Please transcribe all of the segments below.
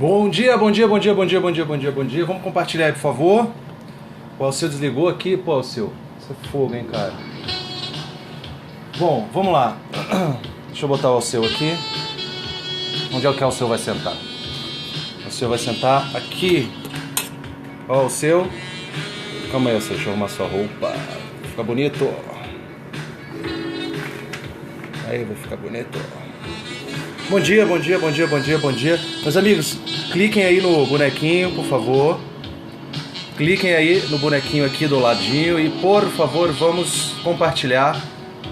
Bom dia, bom dia, bom dia, bom dia, bom dia, bom dia, bom dia. Vamos compartilhar aí, por favor. O Alceu desligou aqui. Pô, Alceu, isso é fogo, hein, cara. Bom, vamos lá. Deixa eu botar o Alceu aqui. Onde é que o Alceu vai sentar? O Alceu vai sentar aqui. Ó, o Alceu. Calma aí, Alceu, deixa eu arrumar sua roupa. Vai ficar bonito. Aí, vai ficar bonito. Bom dia, bom dia, bom dia, bom dia, bom dia. Meus amigos, cliquem aí no bonequinho, por favor. Cliquem aí no bonequinho aqui do ladinho e, por favor, vamos compartilhar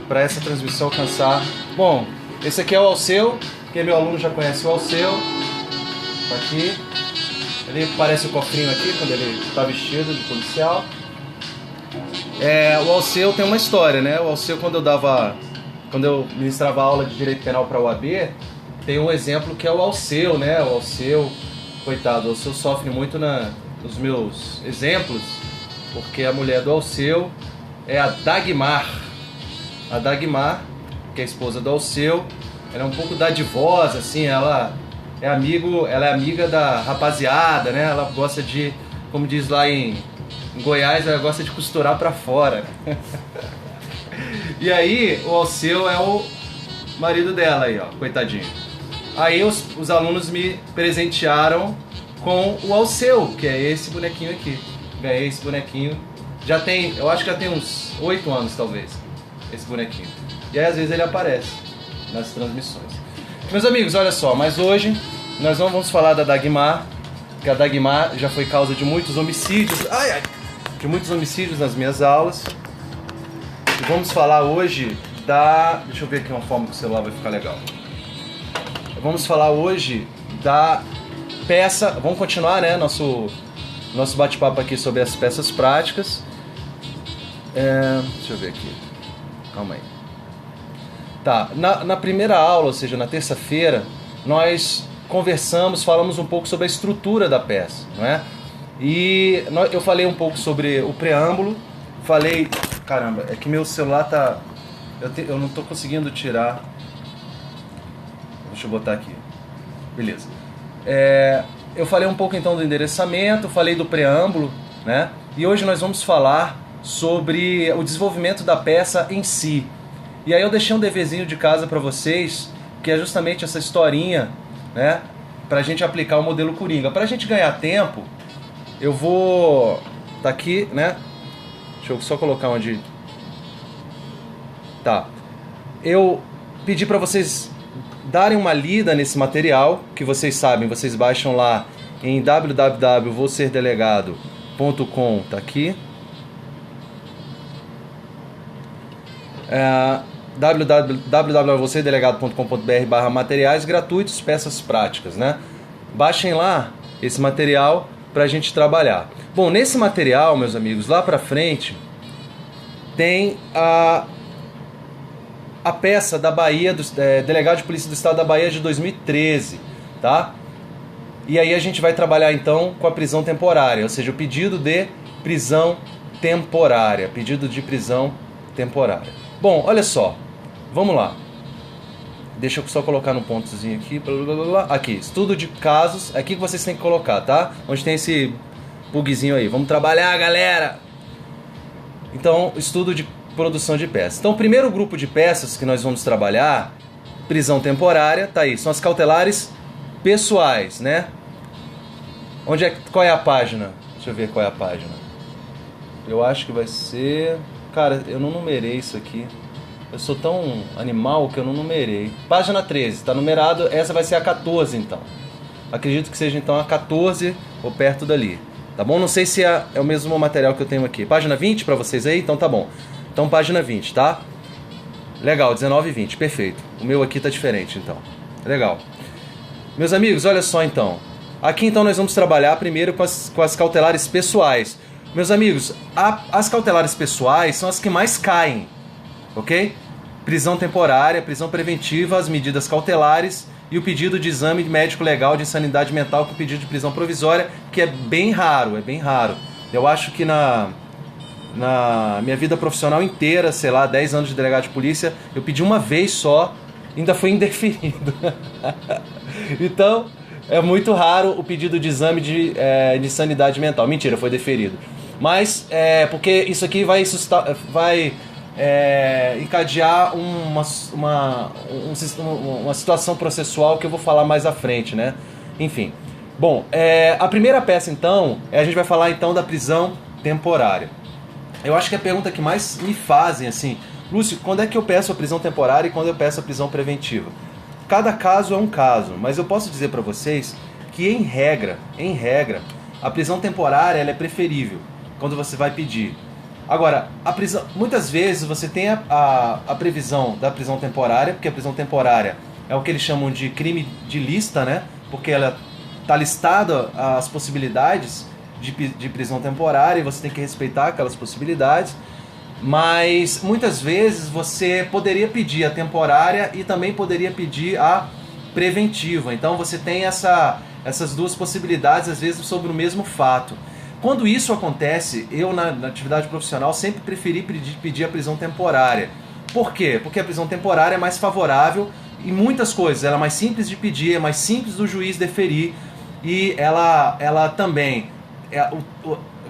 para essa transmissão alcançar. Bom, esse aqui é o Alceu, que meu aluno já conhece o Alceu. Tá aqui. Ele parece o cofrinho aqui quando ele está vestido de policial. O Alceu tem uma história, né? O Alceu, quando eu ministrava aula de Direito Penal para a UAB, tem um exemplo que é o Alceu, né? O Alceu, coitado, o Alceu sofre muito nos meus exemplos, porque a mulher do Alceu é a Dagmar. A Dagmar, que é a esposa do Alceu, ela é um pouco dadivosa, assim, ela é amiga da rapaziada, né? Ela gosta de, como diz lá em Goiás, ela gosta de costurar pra fora. E aí, o Alceu é o marido dela aí, ó, coitadinho. Aí os alunos me presentearam com o Alceu, que é esse bonequinho aqui. Ganhei esse bonequinho. Eu acho que já tem uns 8 anos, talvez, esse bonequinho. E aí, às vezes, ele aparece nas transmissões. Meus amigos, olha só, mas hoje nós não vamos falar da Dagmar, porque a Dagmar já foi causa de muitos homicídios. De muitos homicídios nas minhas aulas. E vamos falar hoje da... Deixa eu ver aqui uma forma que o celular vai ficar legal. Vamos falar hoje da peça... Vamos continuar, né? Nosso bate-papo aqui sobre as peças práticas. Deixa eu ver aqui. Calma aí. Tá, na primeira aula, ou seja, na terça-feira, nós falamos um pouco sobre a estrutura da peça, não é? E eu falei um pouco sobre o preâmbulo. Caramba, é que meu celular tá... Eu não tô conseguindo tirar... Deixa eu botar aqui. Beleza. Eu falei um pouco então do endereçamento, falei do preâmbulo, né? E hoje nós vamos falar sobre o desenvolvimento da peça em si. E aí eu deixei um deverzinho de casa para vocês, que é justamente essa historinha, né? Pra gente aplicar o modelo Coringa. Pra gente ganhar tempo, eu vou... Tá aqui, né? Deixa eu só colocar onde... Tá. Eu pedi para vocês darem uma lida nesse material, que vocês sabem, vocês baixam lá em www.voserdelegado.com, tá aqui. www.voserdelegado.com.br/materiais gratuitos, peças práticas, né? Baixem lá esse material pra gente trabalhar. Bom, nesse material, meus amigos, lá pra frente tem a peça da Bahia, Delegado de Polícia do Estado da Bahia de 2013, tá? E aí a gente vai trabalhar então com a prisão temporária, ou seja, o pedido de prisão temporária, Bom, olha só, vamos lá. Deixa eu só colocar no pontozinho aqui, blá, blá, blá. Aqui, estudo de casos, aqui que vocês têm que colocar, tá? Onde tem esse bugzinho aí, vamos trabalhar, galera! Então, estudo de produção de peças. Então, o primeiro grupo de peças que nós vamos trabalhar, prisão temporária, tá aí, são as cautelares pessoais, né? Qual é a página? Deixa eu ver qual é a página. Eu acho que vai ser... Cara, eu não numerei isso aqui. Eu sou tão animal que eu não numerei. Página 13, tá numerado, essa vai ser a 14 então. Acredito que seja então a 14 ou perto dali. Tá bom? Não sei se é o mesmo material que eu tenho aqui. Página 20 pra vocês aí? Então tá bom. Então página 20, tá? Legal, 19 e 20, perfeito. O meu aqui tá diferente então. Legal. Meus amigos, olha só então. Aqui então nós vamos trabalhar primeiro com as cautelares pessoais. Meus amigos, as cautelares pessoais são as que mais caem, ok? Prisão temporária, prisão preventiva, as medidas cautelares e o pedido de exame médico legal de insanidade mental com o pedido de prisão provisória, que é bem raro, Eu acho que na minha vida profissional inteira, sei lá, 10 anos de delegado de polícia, eu pedi uma vez só, ainda foi indeferido. Então, É muito raro o pedido de exame de sanidade mental. Mentira, foi deferido. Mas, porque isso aqui vai encadear uma situação processual que eu vou falar mais à frente, né? Enfim. Bom, a primeira peça, então, a gente vai falar, então, da prisão temporária. Eu acho que é a pergunta que mais me fazem, assim, Lúcio, quando é que eu peço a prisão temporária e quando eu peço a prisão preventiva? Cada caso é um caso, mas eu posso dizer para vocês que, em regra, a prisão temporária ela é preferível quando você vai pedir. Agora, muitas vezes você tem a previsão da prisão temporária, porque a prisão temporária é o que eles chamam de crime de lista, né? Porque ela está listada as possibilidades de prisão temporária e você tem que respeitar aquelas possibilidades. Mas muitas vezes você poderia pedir a temporária e também poderia pedir a preventiva. Então você tem essas duas possibilidades, às vezes, sobre o mesmo fato. Quando isso acontece, eu na atividade profissional sempre preferi pedir a prisão temporária. Por quê? Porque a prisão temporária é mais favorável em muitas coisas. Ela é mais simples de pedir, é mais simples do juiz deferir e ela também...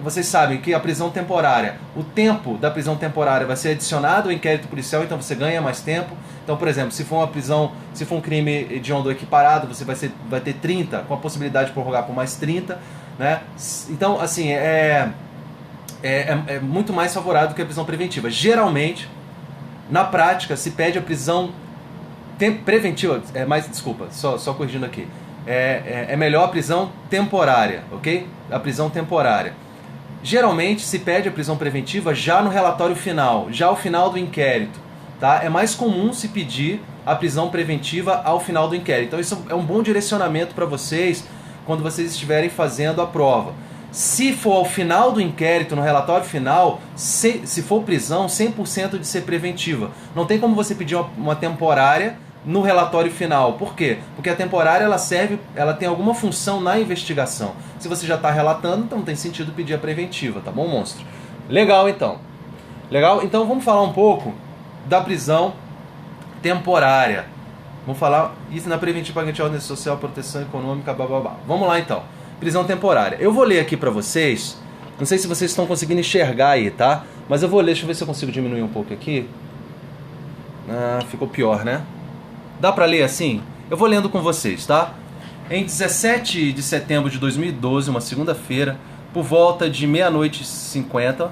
vocês sabem que a prisão temporária, o tempo da prisão temporária vai ser adicionado ao inquérito policial, então você ganha mais tempo. Então, por exemplo, se for um crime hediondo equiparado, você vai ter 30, com a possibilidade de prorrogar por mais 30, né? Então, assim, é muito mais favorável do que a prisão preventiva. Geralmente, na prática, se pede a prisão preventiva, só corrigindo aqui, é melhor a prisão temporária, ok? A prisão temporária. Geralmente se pede a prisão preventiva já no relatório final, já ao final do inquérito. Tá? É mais comum se pedir a prisão preventiva ao final do inquérito. Então isso é um bom direcionamento para vocês quando vocês estiverem fazendo a prova. Se for ao final do inquérito, no relatório final, se for prisão, 100% de ser preventiva. Não tem como você pedir uma temporária no relatório final. Por quê? Porque a temporária ela tem alguma função na investigação. Se você já está relatando, então não tem sentido pedir a preventiva, tá bom, monstro? Legal, então. Então vamos falar um pouco da prisão temporária. Vamos falar isso na preventiva, pagamento de ordem social, proteção econômica, bababá. Vamos lá, então. Prisão temporária. Eu vou ler aqui para vocês. Não sei se vocês estão conseguindo enxergar aí, tá? Mas eu vou ler. Deixa eu ver se eu consigo diminuir um pouco aqui. Ficou pior, né? Dá para ler assim? Eu vou lendo com vocês, tá? Em 17 de setembro de 2012, uma segunda-feira, por volta de 00:50,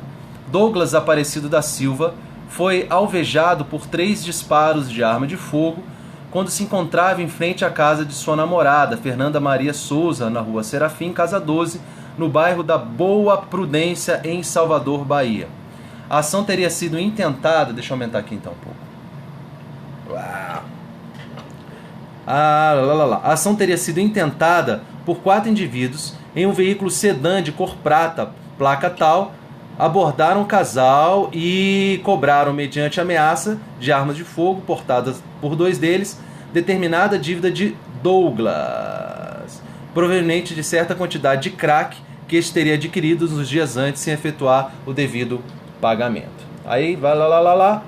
Douglas Aparecido da Silva foi alvejado por 3 disparos de arma de fogo quando se encontrava em frente à casa de sua namorada, Fernanda Maria Souza, na rua Serafim, Casa 12, no bairro da Boa Prudência, em Salvador, Bahia. A ação teria sido intentada... Deixa eu aumentar aqui então um pouco. A ação teria sido intentada por 4 indivíduos em um veículo sedã de cor prata, placa tal, abordaram o casal e cobraram, mediante ameaça de armas de fogo portadas por 2 deles, determinada dívida de Douglas, proveniente de certa quantidade de crack que este teria adquirido nos dias antes sem efetuar o devido pagamento. Aí, vai lá.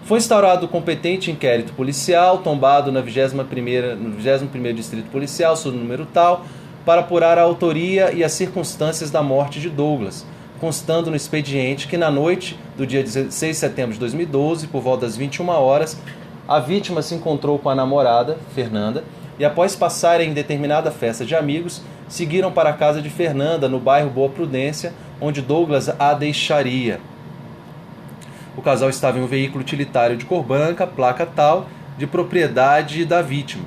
Foi instaurado o competente inquérito policial, tombado no 21º Distrito Policial, sob o número tal, para apurar a autoria e as circunstâncias da morte de Douglas, constando no expediente que na noite do dia 16 de setembro de 2012, por volta das 21 horas, a vítima se encontrou com a namorada, Fernanda, e após passarem em determinada festa de amigos, seguiram para a casa de Fernanda, no bairro Boa Prudência, onde Douglas a deixaria. O casal estava em um veículo utilitário de cor branca, placa tal, de propriedade da vítima.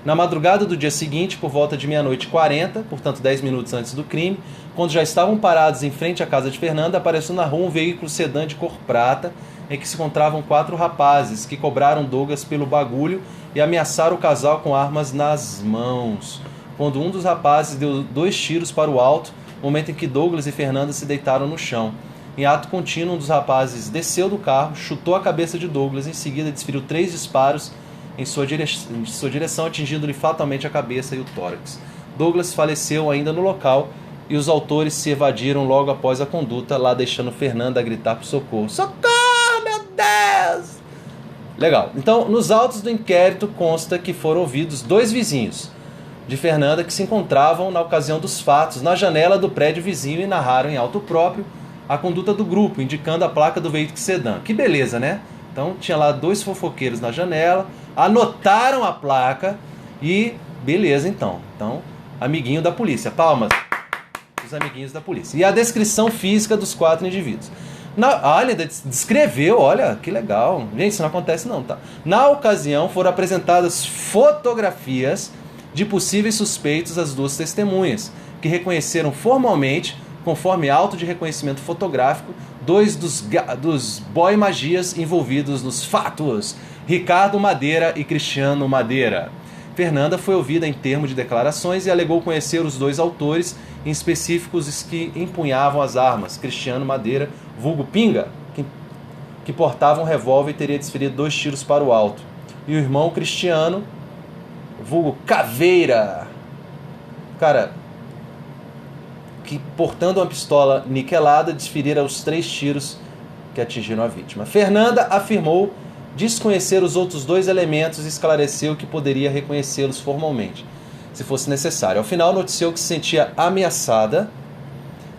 Na madrugada do dia seguinte, por volta de 00:40, portanto 10 minutos antes do crime, quando já estavam parados em frente à casa de Fernanda, apareceu na rua um veículo sedã de cor prata, em que se encontravam 4 rapazes, que cobraram Douglas pelo bagulho e ameaçaram o casal com armas nas mãos. Quando um dos rapazes deu 2 tiros para o alto, momento em que Douglas e Fernanda se deitaram no chão. Em ato contínuo, um dos rapazes desceu do carro, chutou a cabeça de Douglas, em seguida desferiu 3 disparos em sua direção, atingindo-lhe fatalmente a cabeça e o tórax. Douglas faleceu ainda no local e os autores se evadiram logo após a conduta, lá deixando Fernanda a gritar por socorro. Socorro, meu Deus! Legal. Então, nos autos do inquérito consta que foram ouvidos 2 vizinhos. de Fernanda que se encontravam na ocasião dos fatos na janela do prédio vizinho e narraram em auto próprio a conduta do grupo, indicando a placa do veículo sedã. Que beleza, né? Então tinha lá 2 fofoqueiros na janela, anotaram a placa e beleza então. Então, amiguinho da polícia. Palmas. Os amiguinhos da polícia. E a descrição física dos 4 indivíduos. Ele descreveu, olha, que legal. Gente, isso não acontece não, tá? Na ocasião foram apresentadas fotografias de possíveis suspeitos às 2 testemunhas, que reconheceram formalmente, conforme auto de reconhecimento fotográfico, 2 dos boy magias envolvidos nos fatos, Ricardo Madeira e Cristiano Madeira. Fernanda foi ouvida em termo de declarações e alegou conhecer os 2 autores, em específicos os que empunhavam as armas, Cristiano Madeira, vulgo Pinga, que portava um revólver e teria desferido 2 tiros para o alto, e o irmão Cristiano, vulgo Caveira, cara, que portando uma pistola niquelada desferira os 3 tiros que atingiram a vítima. Fernanda afirmou desconhecer os outros 2 elementos e esclareceu que poderia reconhecê-los formalmente, se fosse necessário. Ao final, noticiou que se sentia ameaçada,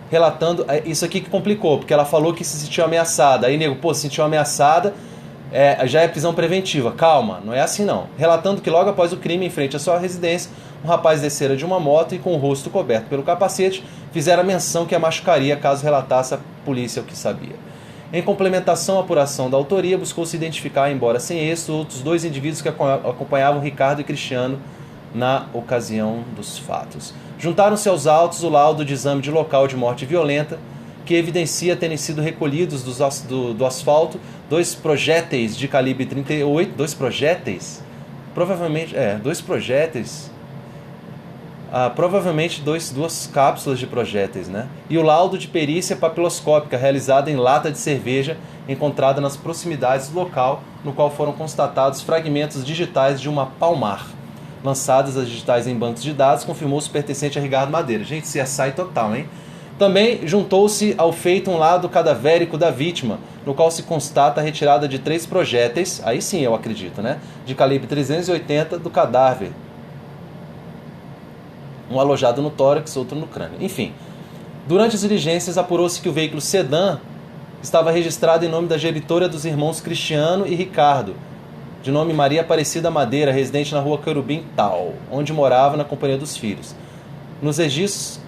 relatando... Isso aqui que complicou, porque ela falou que se sentiu ameaçada. Aí, nego, se sentiu ameaçada, já é prisão preventiva. Calma, não é assim não. Relatando que logo após o crime, em frente à sua residência, um rapaz descera de uma moto e com o rosto coberto pelo capacete, fizera menção que a machucaria caso relatasse à polícia o que sabia. Em complementação à apuração da autoria, buscou-se identificar, embora sem êxito, outros 2 indivíduos que acompanhavam Ricardo e Cristiano na ocasião dos fatos. Juntaram-se aos autos o laudo de exame de local de morte violenta, que evidencia terem sido recolhidos do asfalto 2 projéteis de calibre 38, 2 projéteis? Provavelmente, 2 projéteis... provavelmente 2 cápsulas de projéteis, né? E o laudo de perícia papiloscópica realizada em lata de cerveja encontrada nas proximidades do local, no qual foram constatados fragmentos digitais de uma palmar. Lançadas as digitais em bancos de dados, confirmou-se pertencente a Ricardo Madeira. Gente, CSI total, hein? Também juntou-se ao feito um lado cadavérico da vítima, no qual se constata a retirada de 3 projéteis, aí sim eu acredito, né? De calibre 380 do cadáver. Um alojado no tórax, outro no crânio. Enfim, durante as diligências apurou-se que o veículo sedã estava registrado em nome da genitora dos irmãos Cristiano e Ricardo, de nome Maria Aparecida Madeira, residente na rua Querubim Tal, onde morava na companhia dos filhos. Nos registros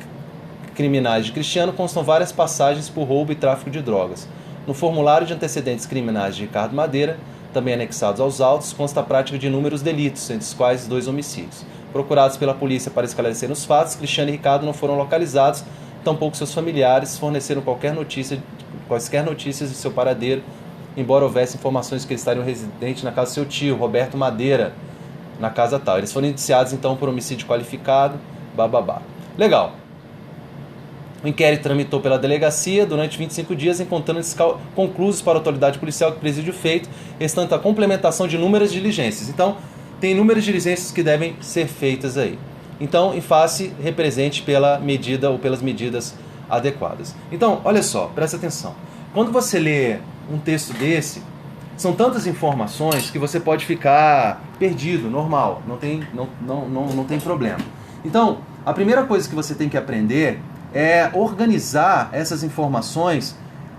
criminais de Cristiano constam várias passagens por roubo e tráfico de drogas. No formulário de antecedentes criminais de Ricardo Madeira, também anexados aos autos, consta a prática de inúmeros delitos, entre os quais 2 homicídios. Procurados pela polícia para esclarecer os fatos, Cristiano e Ricardo não foram localizados, tampouco seus familiares forneceram quaisquer notícias de seu paradeiro, embora houvesse informações que eles estariam residentes na casa do seu tio, Roberto Madeira, na casa tal. Eles foram indiciados então por homicídio qualificado, bababá. Legal. O inquérito tramitou pela delegacia durante 25 dias, encontrando-se conclusos para a autoridade policial que preside o feito, restando a complementação de inúmeras diligências. Então, tem inúmeras diligências que devem ser feitas aí. Então, em face, represente pela medida ou pelas medidas adequadas. Então, olha só, presta atenção. Quando você lê um texto desse, são tantas informações que você pode ficar perdido, normal, não tem problema. Então, a primeira coisa que você tem que aprender é organizar essas informações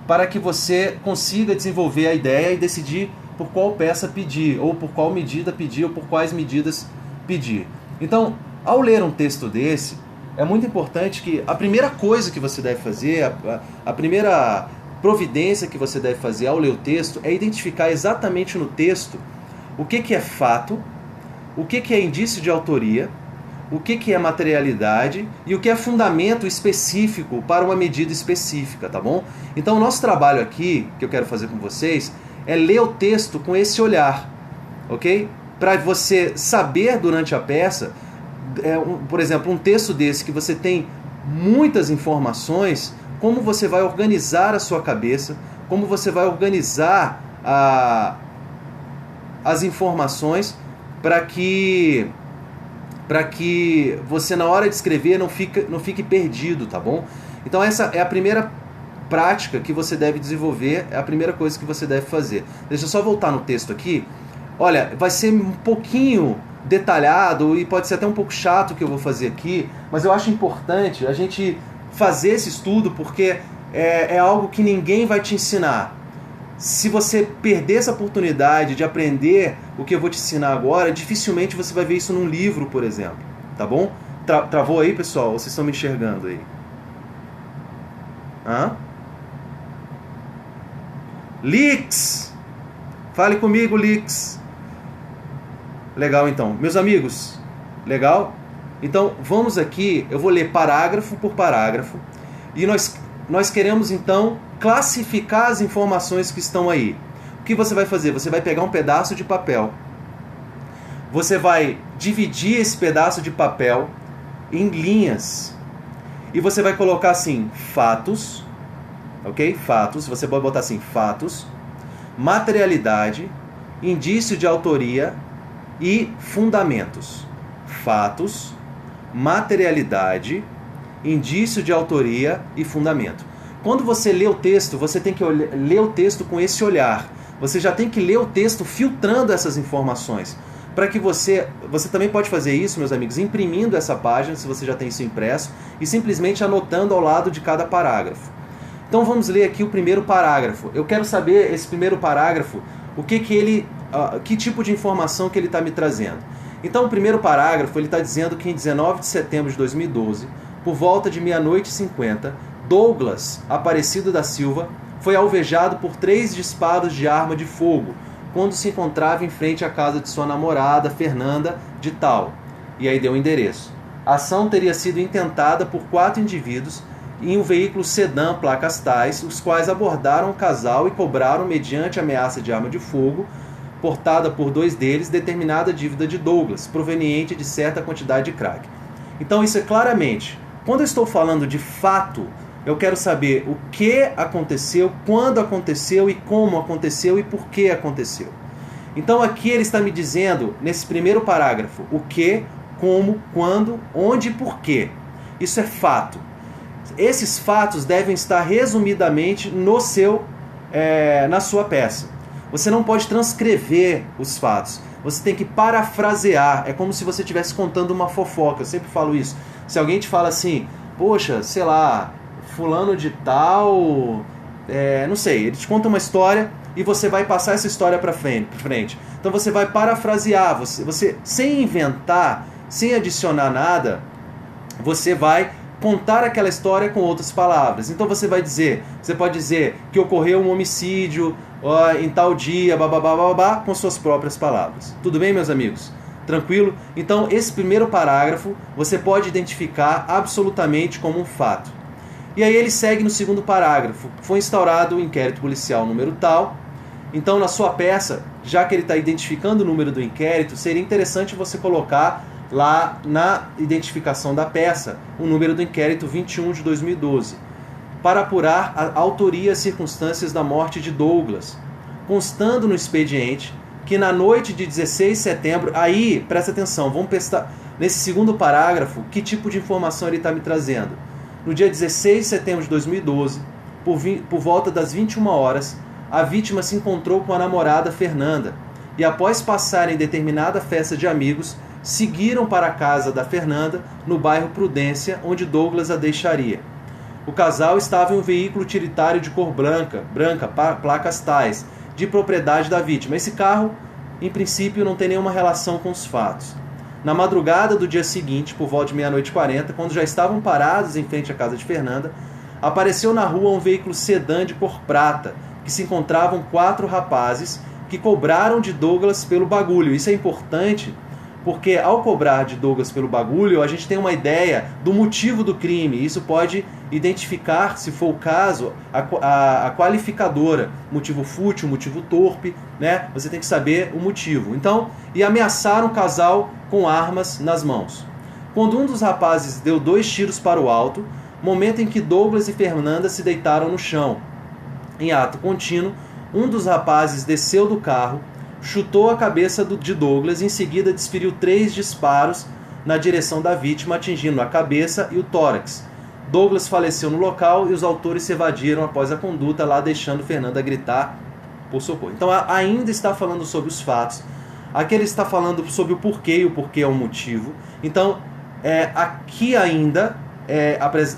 para que você consiga desenvolver a ideia e decidir por qual peça pedir, ou por qual medida pedir, ou por quais medidas pedir. Então, ao ler um texto desse, é muito importante que a primeira coisa que você deve fazer, a primeira providência que você deve fazer ao ler o texto é identificar exatamente no texto o que é fato, o que é indício de autoria, o que é materialidade e o que é fundamento específico para uma medida específica, tá bom? Então, o nosso trabalho aqui, que eu quero fazer com vocês, é ler o texto com esse olhar, ok? Para você saber durante a peça, por exemplo, um texto desse que você tem muitas informações, como você vai organizar a sua cabeça, como você vai organizar as informações para que você, na hora de escrever, não fique perdido, tá bom? Então essa é a primeira prática que você deve desenvolver, é a primeira coisa que você deve fazer. Deixa eu só voltar no texto aqui. Olha, vai ser um pouquinho detalhado e pode ser até um pouco chato o que eu vou fazer aqui, mas eu acho importante a gente fazer esse estudo porque é algo que ninguém vai te ensinar. Se você perder essa oportunidade de aprender o que eu vou te ensinar agora, dificilmente você vai ver isso num livro, por exemplo. Tá bom? Travou aí, pessoal? Vocês estão me enxergando aí? Hã? Lix! Fale comigo, Lix! Legal, então. Meus amigos, legal? Então, vamos aqui, eu vou ler parágrafo por parágrafo, e nós queremos, então, classificar as informações que estão aí. O que você vai fazer? Você vai pegar um pedaço de papel, você vai dividir esse pedaço de papel em linhas, e você vai colocar assim, fatos, ok? Fatos, você pode botar assim, fatos, materialidade, indício de autoria e fundamentos. Fatos, materialidade, indício de autoria e fundamento. Quando você lê o texto, você tem que ler o texto com esse olhar. Você já tem que ler o texto filtrando essas informações. Para que você também pode fazer isso, meus amigos, imprimindo essa página, se você já tem isso impresso, e simplesmente anotando ao lado de cada parágrafo. Então vamos ler aqui o primeiro parágrafo. Eu quero saber, esse primeiro parágrafo, que tipo de informação que ele está me trazendo. Então o primeiro parágrafo, ele está dizendo que em 19 de setembro de 2012, por volta de 00:50, Douglas Aparecido da Silva foi alvejado por 3 disparos de arma de fogo, quando se encontrava em frente à casa de sua namorada, Fernanda, de tal. E aí deu o endereço. A ação teria sido intentada por 4 indivíduos em um veículo sedã placas tais, os quais abordaram o casal e cobraram, mediante ameaça de arma de fogo, portada por 2 deles, determinada dívida de Douglas, proveniente de certa quantidade de crack. Então isso é claramente, quando eu estou falando de fato, eu quero saber o que aconteceu, quando aconteceu e como aconteceu e por que aconteceu. Então aqui ele está me dizendo, nesse primeiro parágrafo, o que, como, quando, onde e por quê. Isso é fato. Esses fatos devem estar resumidamente na sua peça. Você não pode transcrever os fatos. Você tem que parafrasear. É como se você estivesse contando uma fofoca. Eu sempre falo isso. Se alguém te fala assim, poxa, sei lá, fulano de tal, não sei, ele te conta uma história e você vai passar essa história para frente. Então você vai parafrasear. Você sem inventar, sem adicionar nada, você vai contar aquela história com outras palavras. Então você pode dizer que ocorreu um homicídio em tal dia, babá, com suas próprias palavras. Tudo bem, meus amigos? Tranquilo? Então esse primeiro parágrafo você pode identificar absolutamente como um fato. E aí ele segue no segundo parágrafo. Foi instaurado o inquérito policial número tal. Então na sua peça, já que ele está identificando o número do inquérito, seria interessante você colocar lá na identificação da peça o número do inquérito 21 de 2012, para apurar a autoria e as circunstâncias da morte de Douglas, constando no expediente que na noite de 16 de setembro, aí, presta atenção, vamos prestar nesse segundo parágrafo que tipo de informação ele está me trazendo. No dia 16 de setembro de 2012, por volta das 21 horas, a vítima se encontrou com a namorada Fernanda e após passarem determinada festa de amigos, seguiram para a casa da Fernanda, no bairro Prudência, onde Douglas a deixaria. O casal estava em um veículo utilitário de cor branca, placas tais, de propriedade da vítima. Esse carro, em princípio, não tem nenhuma relação com os fatos. Na madrugada do dia seguinte, por volta de 00:40, quando já estavam parados em frente à casa de Fernanda, apareceu na rua um veículo sedã de cor prata, que se encontravam 4 rapazes que cobraram de Douglas pelo bagulho. Isso é importante, porque ao cobrar de Douglas pelo bagulho, a gente tem uma ideia do motivo do crime. Isso pode identificar, se for o caso, a qualificadora. Motivo fútil, motivo torpe, né? Você tem que saber o motivo. Então, e ameaçaram o casal com armas nas mãos. Quando um dos rapazes deu 2 tiros para o alto, momento em que Douglas e Fernanda se deitaram no chão. Em ato contínuo, um dos rapazes desceu do carro, chutou a cabeça de Douglas e em seguida desferiu 3 disparos na direção da vítima, atingindo a cabeça e o tórax. Douglas faleceu no local e os autores se evadiram após a conduta lá, deixando Fernanda gritar por socorro. Então ainda está falando sobre os fatos, Aqui ele está falando sobre o porquê, e o porquê é um motivo. Então, aqui ainda,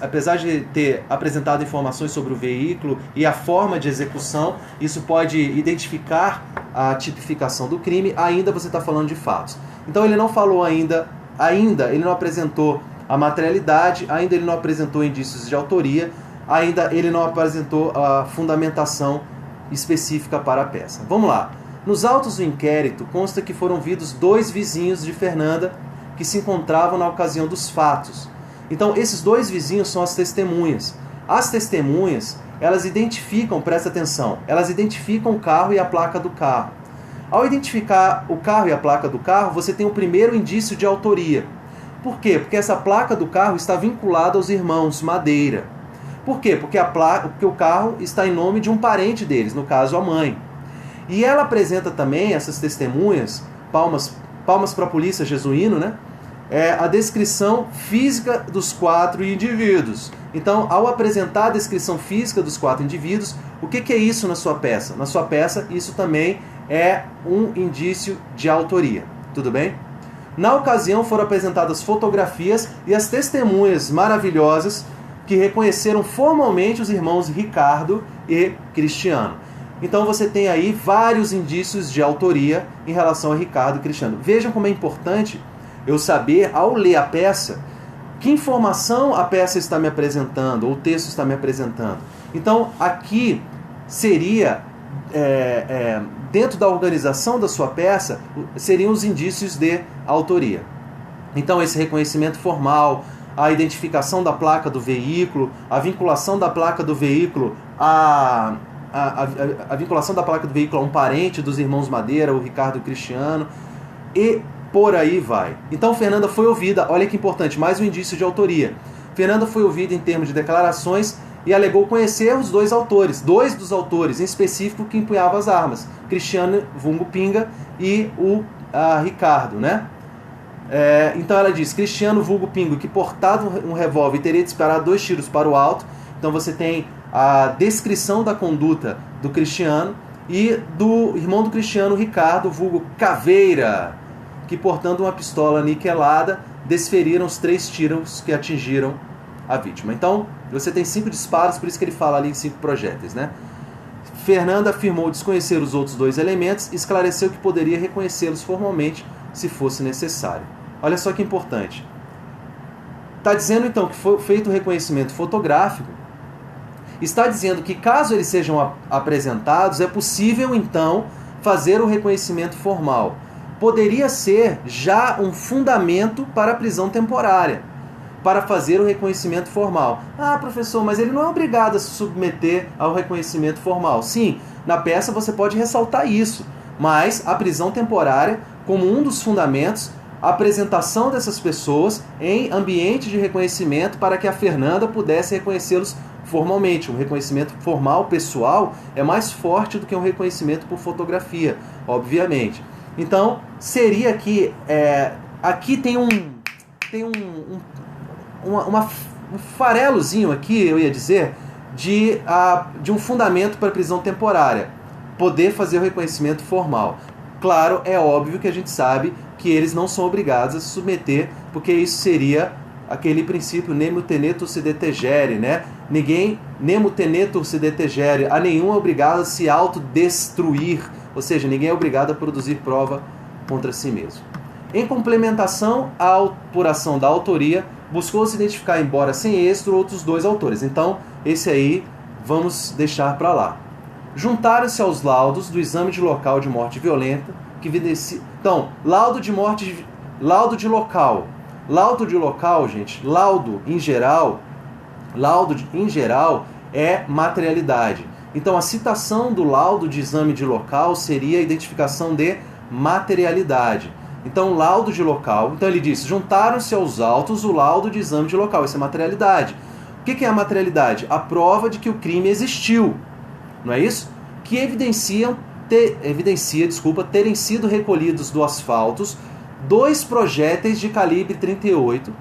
apesar de ter apresentado informações sobre o veículo e a forma de execução, isso pode identificar a tipificação do crime, ainda você está falando de fatos. Então ele não falou ainda ele não apresentou a materialidade, ainda ele não apresentou indícios de autoria, ainda ele não apresentou a fundamentação específica para a peça. Vamos lá. Nos autos do inquérito consta que foram ouvidos 2 vizinhos de Fernanda que se encontravam na ocasião dos fatos. Então, esses 2 vizinhos são as testemunhas. As testemunhas, elas identificam, presta atenção, elas identificam o carro e a placa do carro. Ao identificar o carro e a placa do carro, você tem o primeiro indício de autoria. Por quê? Porque essa placa do carro está vinculada aos irmãos Madeira. Por quê? Porque o carro está em nome de um parente deles, no caso a mãe. E ela apresenta também, essas testemunhas, palmas para a polícia, Jesuíno, né? A descrição física dos 4 indivíduos. Então, ao apresentar a descrição física dos 4 indivíduos, o que é isso na sua peça? Na sua peça, isso também é um indício de autoria. Tudo bem? Na ocasião, foram apresentadas fotografias e as testemunhas maravilhosas que reconheceram formalmente os irmãos Ricardo e Cristiano. Então você tem aí vários indícios de autoria em relação a Ricardo e Cristiano. Vejam como é importante eu saber, ao ler a peça, que informação a peça está me apresentando, ou o texto está me apresentando. Então aqui seria, dentro da organização da sua peça, seriam os indícios de autoria. Então esse reconhecimento formal, a identificação da placa do veículo, a vinculação da placa do veículo a vinculação da placa do veículo a um parente dos irmãos Madeira, o Ricardo e o Cristiano, e por aí vai. Então Fernanda foi ouvida, olha que importante, mais um indício de autoria. Fernanda foi ouvida em termos de declarações e alegou conhecer os 2 autores, 2 dos autores em específico que empunhavam as armas, Cristiano vulgo Pinga e o Ricardo, né? Então ela diz, Cristiano vulgo Pingo, que portava um revólver e teria disparado 2 tiros para o alto. Então você tem a descrição da conduta do Cristiano e do irmão do Cristiano, Ricardo, vulgo Caveira, que portando uma pistola niquelada, desferiram os 3 tiros que atingiram a vítima. Então, você tem 5 disparos, por isso que ele fala ali em 5 projéteis, né? Fernanda afirmou desconhecer os outros 2 elementos e esclareceu que poderia reconhecê-los formalmente se fosse necessário. Olha só que importante. Está dizendo então que foi feito o reconhecimento fotográfico, está dizendo que caso eles sejam apresentados, é possível então fazer o reconhecimento formal. Poderia ser já um fundamento para a prisão temporária, para fazer o reconhecimento formal. Ah, professor, mas ele não é obrigado a se submeter ao reconhecimento formal. Sim, na peça você pode ressaltar isso, mas a prisão temporária, como um dos fundamentos, a apresentação dessas pessoas em ambiente de reconhecimento para que a Fernanda pudesse reconhecê-los formalmente. Um reconhecimento formal, pessoal, é mais forte do que um reconhecimento por fotografia, obviamente. Então, seria que aqui tem um farelozinho aqui, eu ia dizer, de um fundamento para prisão temporária, poder fazer o reconhecimento formal. Claro, é óbvio que a gente sabe que eles não são obrigados a se submeter, porque isso seria aquele princípio nemo tenetur se detegere, né? Nemo tenetur se detegere, a nenhum é obrigado a se autodestruir, ou seja, ninguém é obrigado a produzir prova contra si mesmo. Em complementação à apuração da autoria, buscou-se identificar, embora sem êxito, outros 2 autores. Então, esse aí vamos deixar para lá. Juntaram-se aos laudos do exame de local de morte violenta, que evidencia... Então, laudo de local. Laudo de local, gente, laudo em geral é materialidade. Então, a citação do laudo de exame de local seria a identificação de materialidade. Então, laudo de local. Então, ele diz, juntaram-se aos autos o laudo de exame de local. Isso é materialidade. O que é a materialidade? A prova de que o crime existiu. Não é isso? Que evidencia, terem sido recolhidos do asfalto 2 projéteis de calibre 38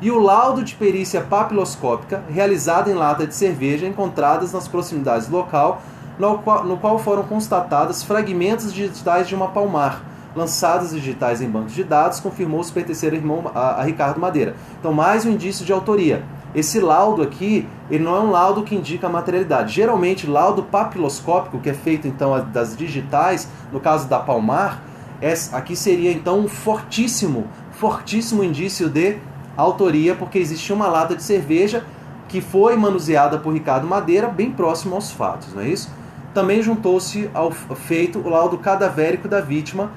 e o laudo de perícia papiloscópica realizado em lata de cerveja encontradas nas proximidades do local, no qual foram constatados fragmentos digitais de uma palmar, lançadas digitais em bancos de dados, confirmou-se pertencer ao irmão a Ricardo Madeira. Então, mais um indício de autoria. Esse laudo aqui, ele não é um laudo que indica a materialidade. Geralmente, laudo papiloscópico, que é feito então das digitais, no caso da Palmar, aqui seria então um fortíssimo indício de autoria, porque existia uma lata de cerveja que foi manuseada por Ricardo Madeira bem próximo aos fatos, não é isso? Também juntou-se ao feito o laudo cadavérico da vítima,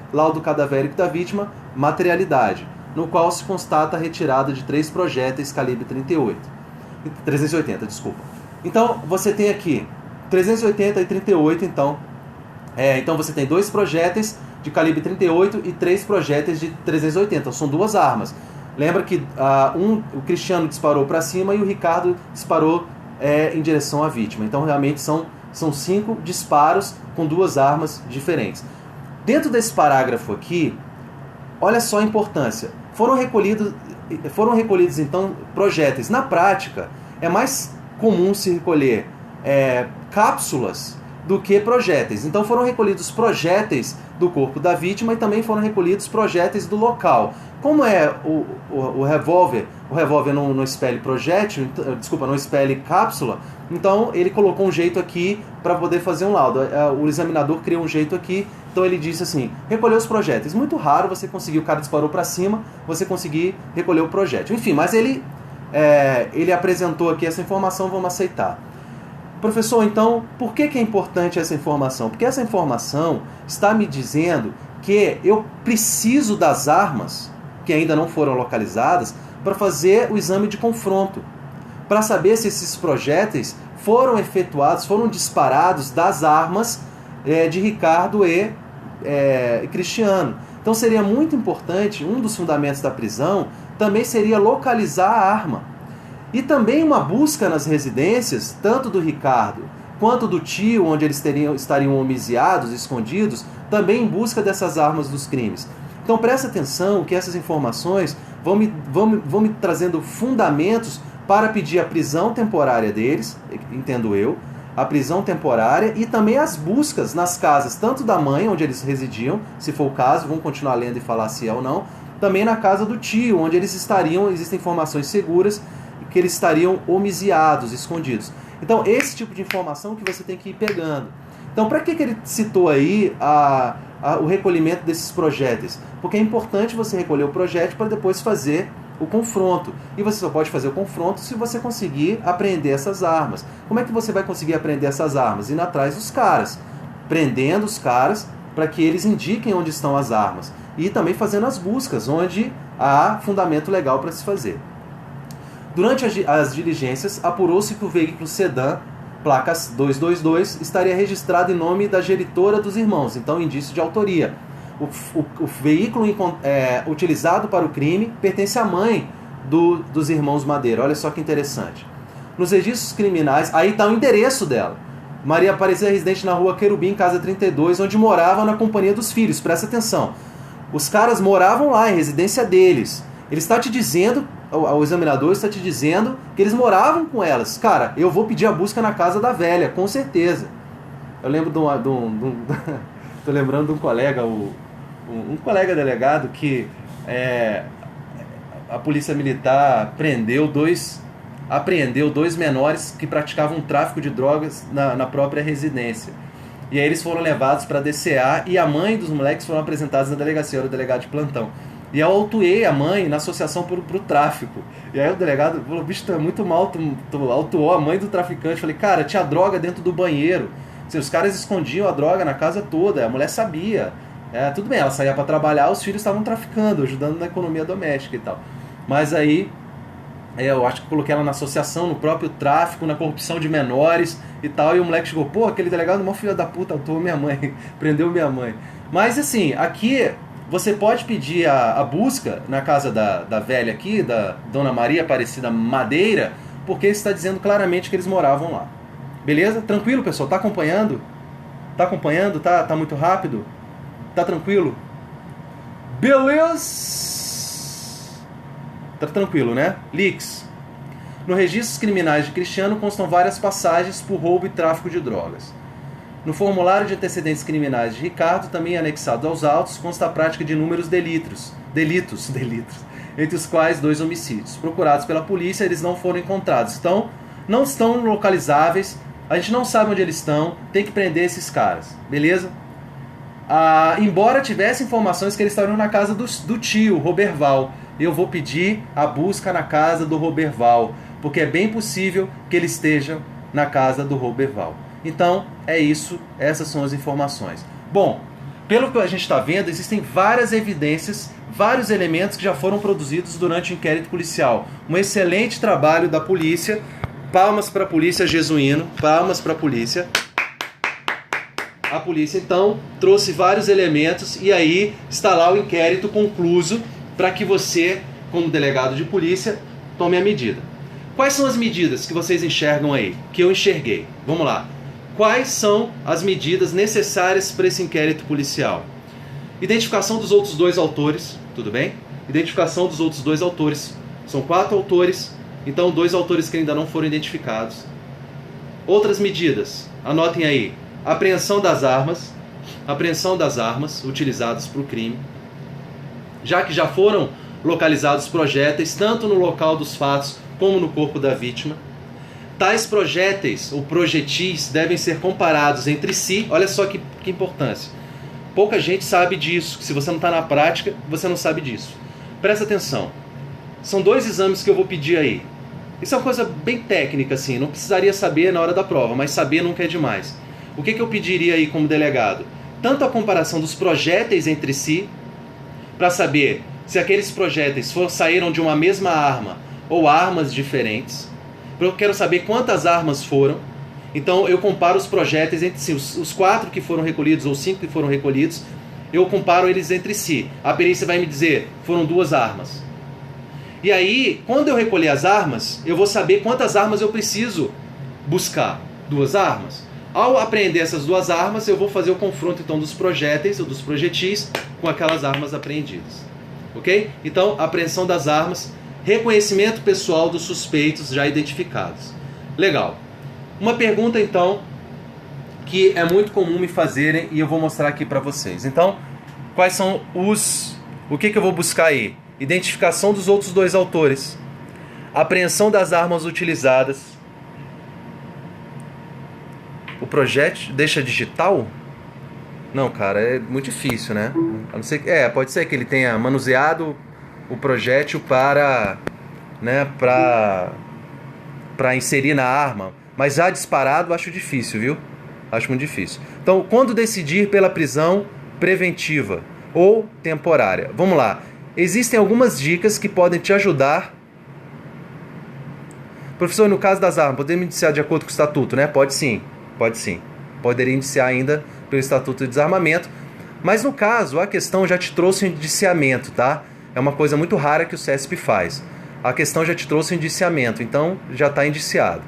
materialidade, no qual se constata a retirada de 3 projéteis calibre 380, desculpa. Então, você tem aqui 380 e 38, então você tem 2 projéteis de calibre 38 e 3 projéteis de 380, então, são 2 armas. Lembra que o Cristiano disparou para cima e o Ricardo disparou em direção à vítima. Então, realmente, são 5 disparos com 2 armas diferentes. Dentro desse parágrafo aqui, olha só a importância. Foram recolhidos então, projéteis. Na prática, é mais comum se recolher cápsulas do que projéteis. Então, foram recolhidos projéteis do corpo da vítima e também foram recolhidos projéteis do local. Como é o revólver não expele projétil, não expele cápsula, então ele colocou um jeito aqui para poder fazer um laudo. O examinador criou um jeito aqui, então ele disse assim, recolheu os projéteis. Muito raro você conseguir, o cara disparou para cima, você conseguir recolher o projétil. Enfim, mas ele apresentou aqui essa informação, vamos aceitar. Professor, então, por que é importante essa informação? Porque essa informação está me dizendo que eu preciso das armas que ainda não foram localizadas para fazer o exame de confronto, para saber se esses projéteis foram efetuados, foram disparados das armas de Ricardo e Cristiano. Então seria muito importante, um dos fundamentos da prisão também seria localizar a arma. E também uma busca nas residências, tanto do Ricardo quanto do tio, onde eles estariam homiziados, escondidos, também em busca dessas armas dos crimes. Então presta atenção que essas informações vão me trazendo fundamentos para pedir a prisão temporária deles, entendo eu, a prisão temporária e também as buscas nas casas, tanto da mãe, onde eles residiam, se for o caso, vamos continuar lendo e falar se é ou não, também na casa do tio, onde eles estariam, existem informações seguras, que eles estariam homiziados, escondidos. Então, esse tipo de informação que você tem que ir pegando. Então, para que ele citou aí o recolhimento desses projéteis? Porque é importante você recolher o projétil para depois fazer o confronto. E você só pode fazer o confronto se você conseguir apreender essas armas. Como é que você vai conseguir aprender essas armas? Indo atrás dos caras, prendendo os caras para que eles indiquem onde estão as armas. E também fazendo as buscas, onde há fundamento legal para se fazer. Durante as diligências, apurou-se que o veículo sedã, placas 222, estaria registrado em nome da geritora dos irmãos, então indício de autoria. O veículo utilizado para o crime pertence à mãe dos irmãos Madeira. Olha só que interessante. Nos registros criminais, aí está o endereço dela. Maria Aparecida, residente na rua Querubim, casa 32, onde morava na companhia dos filhos. Presta atenção. Os caras moravam lá, em residência deles. Ele está te dizendo, o examinador está te dizendo que eles moravam com elas. Cara, eu vou pedir a busca na casa da velha, com certeza. Eu lembro de tô lembrando de um colega, um colega delegado que a polícia militar apreendeu 2 menores que praticavam tráfico de drogas na própria residência. E aí eles foram levados para a DCA e a mãe dos moleques foram apresentados na delegacia, era o delegado de plantão. E eu autuei a mãe na associação pro tráfico. E aí o delegado falou, bicho, tu é muito mal, tu autuou a mãe do traficante. Falei, cara, tinha droga dentro do banheiro. Os caras escondiam a droga na casa toda, a mulher sabia. Tudo bem, ela saía para trabalhar, os filhos estavam traficando, ajudando na economia doméstica e tal. Mas aí, eu acho que coloquei ela na associação, no próprio tráfico, na corrupção de menores e tal. E o moleque chegou, pô, aquele delegado, mó filho da puta, autuou minha mãe, prendeu minha mãe. Mas assim, aqui... Você pode pedir a busca na casa da velha aqui, da Dona Maria Aparecida Madeira, porque está dizendo claramente que eles moravam lá. Beleza? Tranquilo, pessoal? Tá acompanhando? Tá acompanhando? Tá muito rápido? Tá tranquilo? Beleza? Tá tranquilo, né? Lix. No registros criminais de Cristiano constam várias passagens por roubo e tráfico de drogas. No formulário de antecedentes criminais de Ricardo, também anexado aos autos, consta a prática de inúmeros delitos, entre os quais 2 homicídios. Procurados pela polícia, eles não foram encontrados. Então, não estão localizáveis, a gente não sabe onde eles estão, tem que prender esses caras, beleza? Embora tivesse informações que eles estavam na casa do tio, Roberval, eu vou pedir a busca na casa do Roberval, porque é bem possível que ele esteja na casa do Roberval. Então, é isso, essas são as informações. Bom, pelo que a gente está vendo, existem várias evidências, vários elementos que já foram produzidos durante o inquérito policial. Um excelente trabalho da polícia. Palmas para a polícia, Jesuíno. Palmas para a polícia. A polícia, então, trouxe vários elementos e aí está lá o inquérito concluso para que você, como delegado de polícia, tome a medida. Quais são as medidas que vocês enxergam aí? Que eu enxerguei. Vamos lá. Quais são as medidas necessárias para esse inquérito policial? Identificação dos outros 2 autores, tudo bem? Identificação dos outros 2 autores. São 4 autores, então 2 autores que ainda não foram identificados. Outras medidas, anotem aí. Apreensão das armas utilizadas para o crime. Já que já foram localizados projéteis, tanto no local dos fatos como no corpo da vítima. Tais projéteis ou projetis devem ser comparados entre si. Olha só que importância. Pouca gente sabe disso. Se você não está na prática, você não sabe disso. Presta atenção. São 2 exames que eu vou pedir aí. Isso é uma coisa bem técnica, assim. Não precisaria saber na hora da prova, mas saber nunca é demais. O que eu pediria aí como delegado? Tanto a comparação dos projéteis entre si, para saber se aqueles projéteis saíram de uma mesma arma ou armas diferentes. Eu quero saber quantas armas foram. Então eu comparo os projéteis entre si. Os 4 que foram recolhidos ou 5 que foram recolhidos, eu comparo eles entre si. A perícia vai me dizer, foram 2 armas. E aí, quando eu recolher as armas, eu vou saber quantas armas eu preciso buscar. 2 armas. Ao apreender essas 2 armas, eu vou fazer o confronto então dos projéteis ou dos projetis com aquelas armas apreendidas. Ok? Então, apreensão das armas, reconhecimento pessoal dos suspeitos já identificados. Legal. Uma pergunta então que é muito comum me fazerem e eu vou mostrar aqui para vocês. Então, quais são o que eu vou buscar aí? Identificação dos outros 2 autores, apreensão das armas utilizadas. O projétil deixa digital? Não, cara, é muito difícil, né? A não ser, pode ser que ele tenha manuseado o projétil para inserir na arma, mas já disparado acho difícil, viu? Acho muito difícil. Então, quando decidir pela prisão preventiva ou temporária? Vamos lá. Existem algumas dicas que podem te ajudar. Professor, no caso das armas, podemos indiciar de acordo com o estatuto, né? Pode sim. Poderia indiciar ainda pelo Estatuto de Desarmamento. Mas no caso, a questão já te trouxe um indiciamento, tá? É uma coisa muito rara que o CESP faz. A questão já te trouxe um indiciamento, então já está indiciado.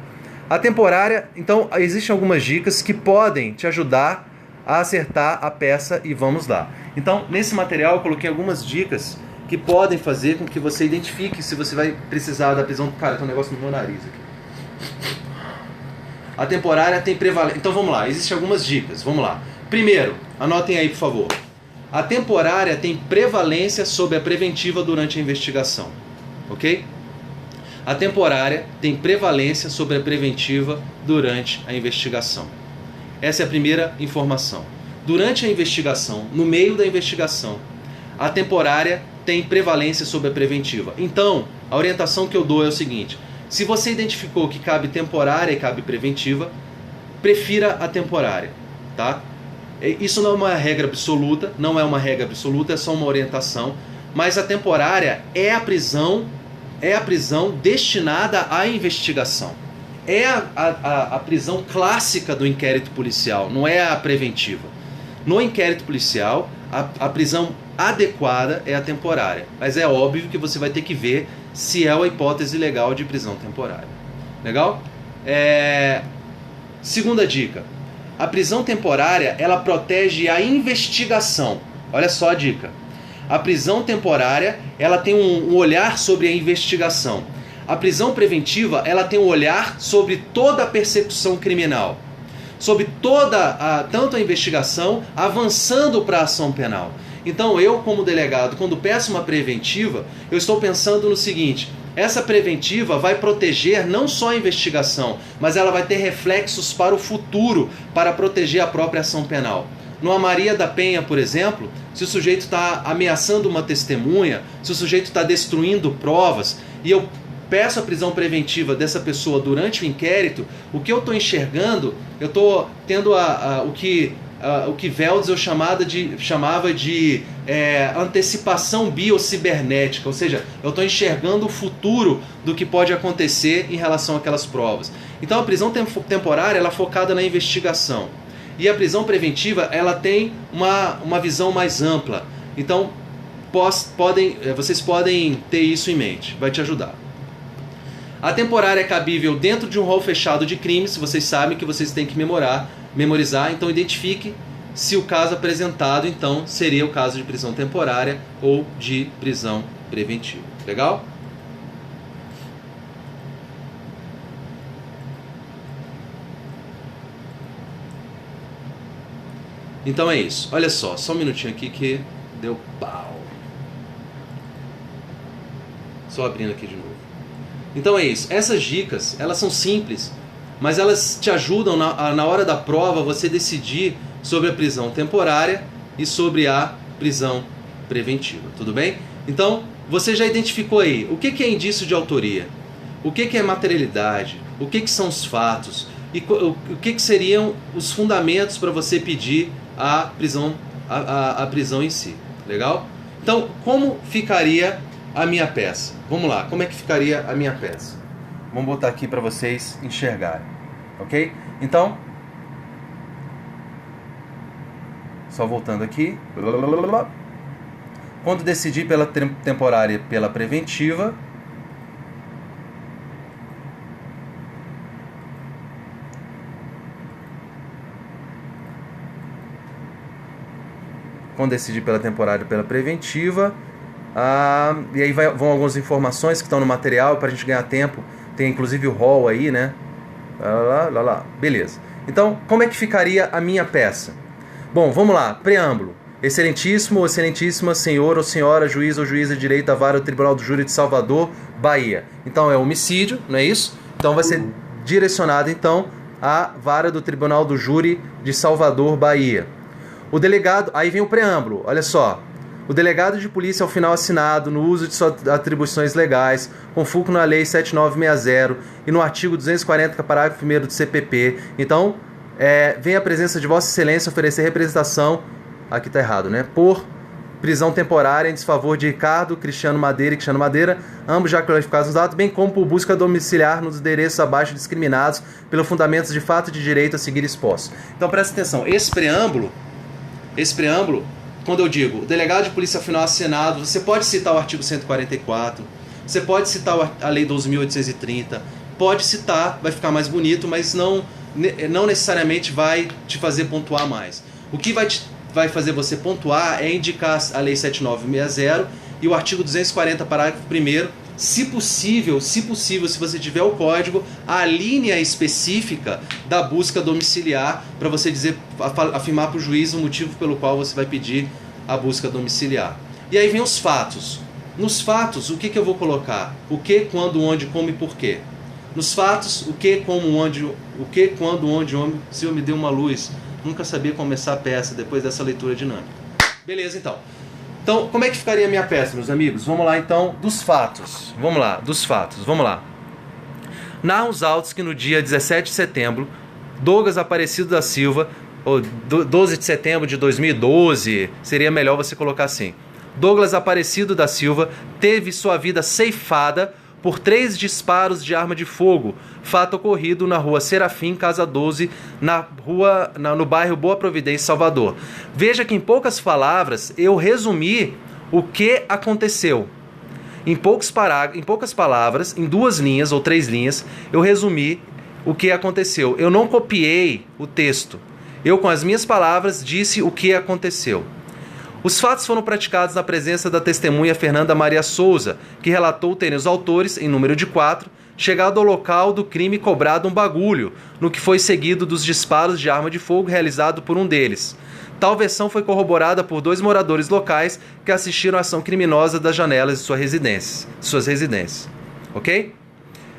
A temporária, então, existem algumas dicas que podem te ajudar a acertar a peça e vamos lá. Então, nesse material eu coloquei algumas dicas que podem fazer com que você identifique se você vai precisar da prisão. Cara, tem um negócio no meu nariz aqui. A temporária tem prevalência. Então vamos lá, existem algumas dicas. Vamos lá. Primeiro, anotem aí, por favor. A temporária tem prevalência sobre a preventiva durante a investigação. Ok? A temporária tem prevalência sobre a preventiva durante a investigação. Essa é a primeira informação. Durante a investigação, no meio da investigação, a temporária tem prevalência sobre a preventiva. Então, a orientação que eu dou é o seguinte: se você identificou que cabe temporária e cabe preventiva, prefira a temporária, tá? Isso não é uma regra absoluta, é só uma orientação, mas a temporária é a prisão destinada à investigação. É a prisão clássica do inquérito policial, não é a preventiva. No inquérito policial, a prisão adequada é a temporária, mas é óbvio que você vai ter que ver se é uma hipótese legal de prisão temporária. Legal? Segunda dica. A prisão temporária, ela protege a investigação. Olha só a dica. A prisão temporária, ela tem um olhar sobre a investigação. A prisão preventiva, ela tem um olhar sobre toda a persecução criminal. sobre tanto a investigação, avançando para a ação penal. Então eu, como delegado, quando peço uma preventiva, eu estou pensando no seguinte: essa preventiva vai proteger não só a investigação, mas ela vai ter reflexos para o futuro, para proteger a própria ação penal. Numa Maria da Penha, por exemplo, se o sujeito está ameaçando uma testemunha, se o sujeito está destruindo provas, e eu peço a prisão preventiva dessa pessoa durante o inquérito, o que eu estou enxergando, eu estou tendo o que Veldes chamava de antecipação biocibernética, ou seja, eu estou enxergando o futuro do que pode acontecer em relação àquelas provas. Então a prisão temporária ela é focada na investigação. E a prisão preventiva ela tem uma visão mais ampla. Então vocês podem ter isso em mente, vai te ajudar. A temporária é cabível dentro de um rol fechado de crimes, vocês sabem que vocês têm que memorizar, então identifique se o caso apresentado então seria o caso de prisão temporária ou de prisão preventiva. Legal? Então é isso. Olha só um minutinho aqui que deu pau. Só abrindo aqui de novo. Então é isso. Essas dicas, elas são simples, mas elas te ajudam na hora da prova você decidir sobre a prisão temporária e sobre a prisão preventiva. Tudo bem? Então, você já identificou aí o que é indício de autoria, o que é materialidade, o que são os fatos e o que seriam os fundamentos para você pedir a prisão em si. Legal? Então, como ficaria a minha peça? Vamos lá, como é que ficaria a minha peça? Vamos botar aqui para vocês enxergarem, ok? Então, só voltando aqui. Quando decidir pela temporária e pela preventiva, e aí vão algumas informações que estão no material para a gente ganhar tempo. Tem inclusive o rol aí, né? Beleza. Então, como é que ficaria a minha peça? Bom, vamos lá. Preâmbulo. Excelentíssimo ou excelentíssima senhor ou senhora, juiz ou juíza de direito da vara do Tribunal do Júri de Salvador, Bahia. Então é homicídio, não é isso? Então vai ser direcionado então à vara do Tribunal do Júri de Salvador, Bahia. O delegado, aí vem o preâmbulo, olha só. O delegado de polícia, ao final assinado, no uso de suas atribuições legais, com fulcro na Lei 7960 e no artigo 240, parágrafo 1º do CPP. Então, vem a presença de Vossa Excelência oferecer representação, aqui está errado, né? Por prisão temporária em desfavor de Ricardo Cristiano Madeira, ambos já classificados nos atos, bem como por busca domiciliar nos endereços abaixo discriminados pelos fundamentos de fato e de direito a seguir expostos. Então, presta atenção, esse preâmbulo, quando eu digo, o delegado de polícia final assinado, você pode citar o artigo 144, você pode citar a lei 12.830, pode citar, vai ficar mais bonito, mas não necessariamente vai te fazer pontuar mais. O que vai fazer você pontuar é indicar a lei 7960 e o artigo 240, parágrafo 1º, se possível, se você tiver o código, a linha específica da busca domiciliar, para você afirmar para o juiz o motivo pelo qual você vai pedir a busca domiciliar. E aí vem os fatos. Nos fatos, o que eu vou colocar? O que, quando, onde, como e porquê. Nos fatos, o que, como, onde, o que, quando, onde, o Senhor me deu uma luz. Nunca sabia começar a peça depois dessa leitura dinâmica. Beleza, então. Então, como é que ficaria a minha peça, meus amigos? Vamos lá, então, dos fatos. Vamos lá. Narram os autos que no dia 17 de setembro, Douglas Aparecido da Silva, ou 12 de setembro de 2012, seria melhor você colocar assim. Douglas Aparecido da Silva teve sua vida ceifada por 3 disparos de arma de fogo, fato ocorrido na rua Serafim, casa 12, no bairro Boa Providência, Salvador. Veja que em poucas palavras eu resumi o que aconteceu. Em poucas palavras, em 2 linhas ou 3 linhas, eu resumi o que aconteceu. Eu não copiei o texto. Eu, com as minhas palavras, disse o que aconteceu. Os fatos foram praticados na presença da testemunha Fernanda Maria Souza, que relatou terem os autores, em número de 4, chegado ao local do crime e cobrado um bagulho, no que foi seguido dos disparos de arma de fogo realizado por um deles. Tal versão foi corroborada por 2 moradores locais que assistiram à ação criminosa das janelas de suas residências. Ok?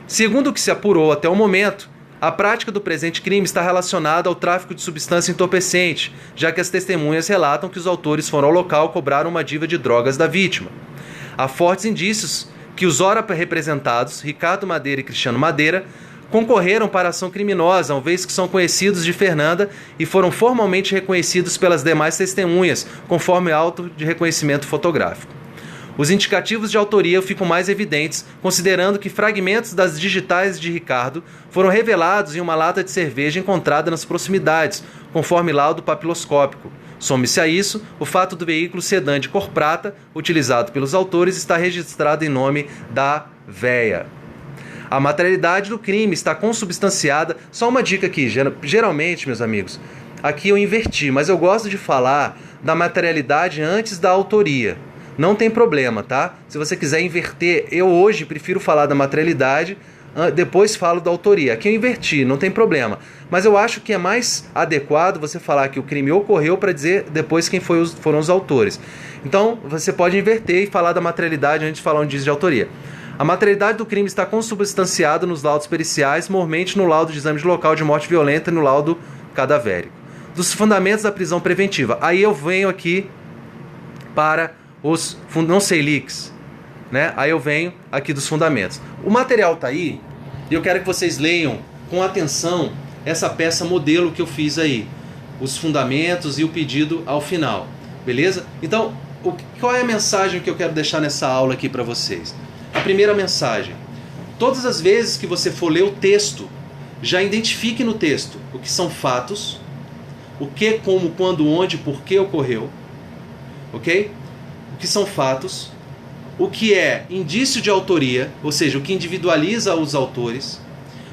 Segundo o que se apurou até o momento, a prática do presente crime está relacionada ao tráfico de substância entorpecente, já que as testemunhas relatam que os autores foram ao local cobrar uma dívida de drogas da vítima. Há fortes indícios que os ora representados, Ricardo Madeira e Cristiano Madeira, concorreram para a ação criminosa, uma vez que são conhecidos de Fernanda e foram formalmente reconhecidos pelas demais testemunhas, conforme auto de reconhecimento fotográfico. Os indicativos de autoria ficam mais evidentes, considerando que fragmentos das digitais de Ricardo foram revelados em uma lata de cerveja encontrada nas proximidades, conforme laudo papiloscópico. Some-se a isso o fato do veículo sedã de cor prata, utilizado pelos autores, estar registrado em nome da véia. A materialidade do crime está consubstanciada. Só uma dica aqui, geralmente, meus amigos, aqui eu inverti, mas eu gosto de falar da materialidade antes da autoria. Não tem problema, tá? Se você quiser inverter, eu hoje prefiro falar da materialidade, depois falo da autoria. Aqui eu inverti, não tem problema. Mas eu acho que é mais adequado você falar que o crime ocorreu para dizer depois quem foram os autores. Então, você pode inverter e falar da materialidade antes de falar um indício de autoria. A materialidade do crime está consubstanciada nos laudos periciais, mormente no laudo de exame de local de morte violenta e no laudo cadavérico. Dos fundamentos da prisão preventiva. Aí eu venho aqui para os não sei leaks, né? Aí eu venho aqui dos fundamentos. O material tá aí e eu quero que vocês leiam com atenção essa peça modelo que eu fiz aí, os fundamentos e o pedido ao final, beleza? Então, qual é a mensagem que eu quero deixar nessa aula aqui para vocês? A primeira mensagem: todas as vezes que você for ler o texto, já identifique no texto o que são fatos, o que, como, quando, onde, por que ocorreu, ok? O que são fatos, o que é indício de autoria, ou seja, o que individualiza os autores,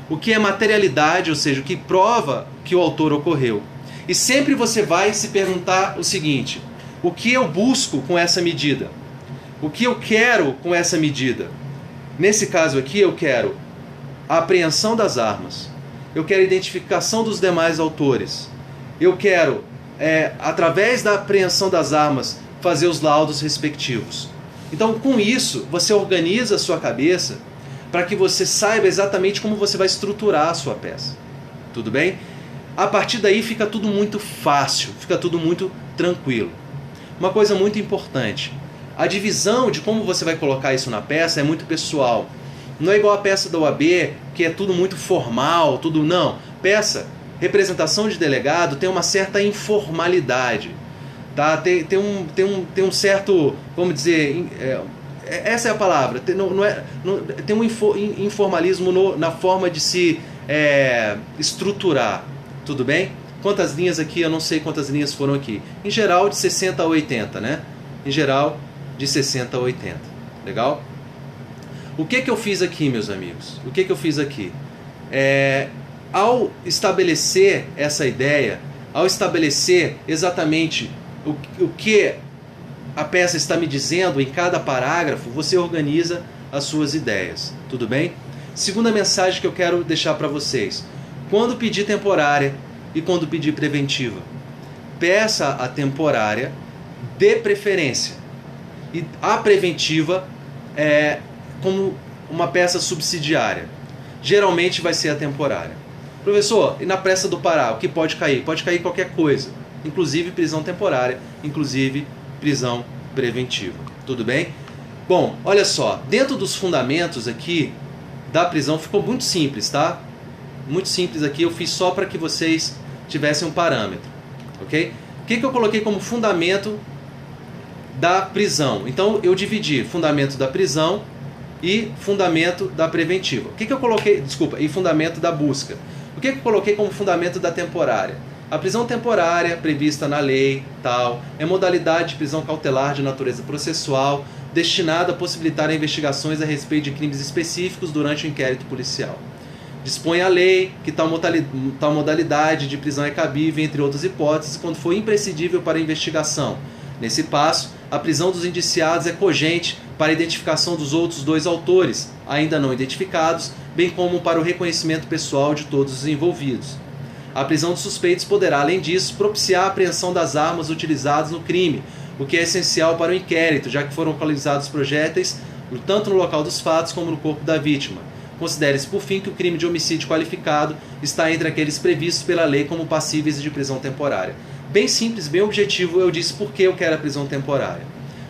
o que é materialidade, ou seja, o que prova que o autor ocorreu. E sempre você vai se perguntar o seguinte: o que eu busco com essa medida? O que eu quero com essa medida? Nesse caso aqui, eu quero a apreensão das armas, eu quero a identificação dos demais autores, eu quero, através da apreensão das armas, fazer os laudos respectivos. Então, com isso, você organiza a sua cabeça para que você saiba exatamente como você vai estruturar a sua peça. Tudo bem? A partir daí fica tudo muito fácil, fica tudo muito tranquilo. Uma coisa muito importante: a divisão de como você vai colocar isso na peça é muito pessoal. Não é igual a peça da OAB, que é tudo muito formal, tudo não. Peça, representação de delegado, tem uma certa informalidade. Tá? Tem um certo, vamos dizer, essa é a palavra, tem um informalismo na forma de se estruturar. Tudo bem? Quantas linhas aqui? Eu não sei quantas linhas foram aqui. Em geral, de 60 a 80, né? Em geral, de 60 a 80. Legal? O que eu fiz aqui, meus amigos? O que eu fiz aqui? Ao estabelecer essa ideia, ao estabelecer exatamente o que a peça está me dizendo em cada parágrafo, você organiza as suas ideias. Tudo bem? Segunda mensagem que eu quero deixar para vocês: quando pedir temporária e quando pedir preventiva, peça a temporária de preferência e a preventiva como uma peça subsidiária. Geralmente vai ser a temporária. Professor, e na peça do Pará, o que pode cair? Pode cair qualquer coisa, inclusive prisão temporária, inclusive prisão preventiva. Tudo bem? Bom, olha só, dentro dos fundamentos aqui da prisão ficou muito simples, tá? Muito simples aqui, eu fiz só para que vocês tivessem um parâmetro, ok? O que eu coloquei como fundamento da prisão? Então eu dividi fundamento da prisão e fundamento da preventiva. O que eu coloquei, desculpa, e fundamento da busca. O que eu coloquei como fundamento da temporária? A prisão temporária prevista na lei, tal, é modalidade de prisão cautelar de natureza processual, destinada a possibilitar investigações a respeito de crimes específicos durante o inquérito policial. Dispõe a lei que tal modalidade de prisão é cabível, entre outras hipóteses, quando for imprescindível para a investigação. Nesse passo, a prisão dos indiciados é cogente para a identificação dos outros 2 autores, ainda não identificados, bem como para o reconhecimento pessoal de todos os envolvidos. A prisão de suspeitos poderá, além disso, propiciar a apreensão das armas utilizadas no crime, o que é essencial para o inquérito, já que foram localizados projéteis tanto no local dos fatos como no corpo da vítima. Considere-se, por fim, que o crime de homicídio qualificado está entre aqueles previstos pela lei como passíveis de prisão temporária. Bem simples, bem objetivo, eu disse por que eu quero a prisão temporária.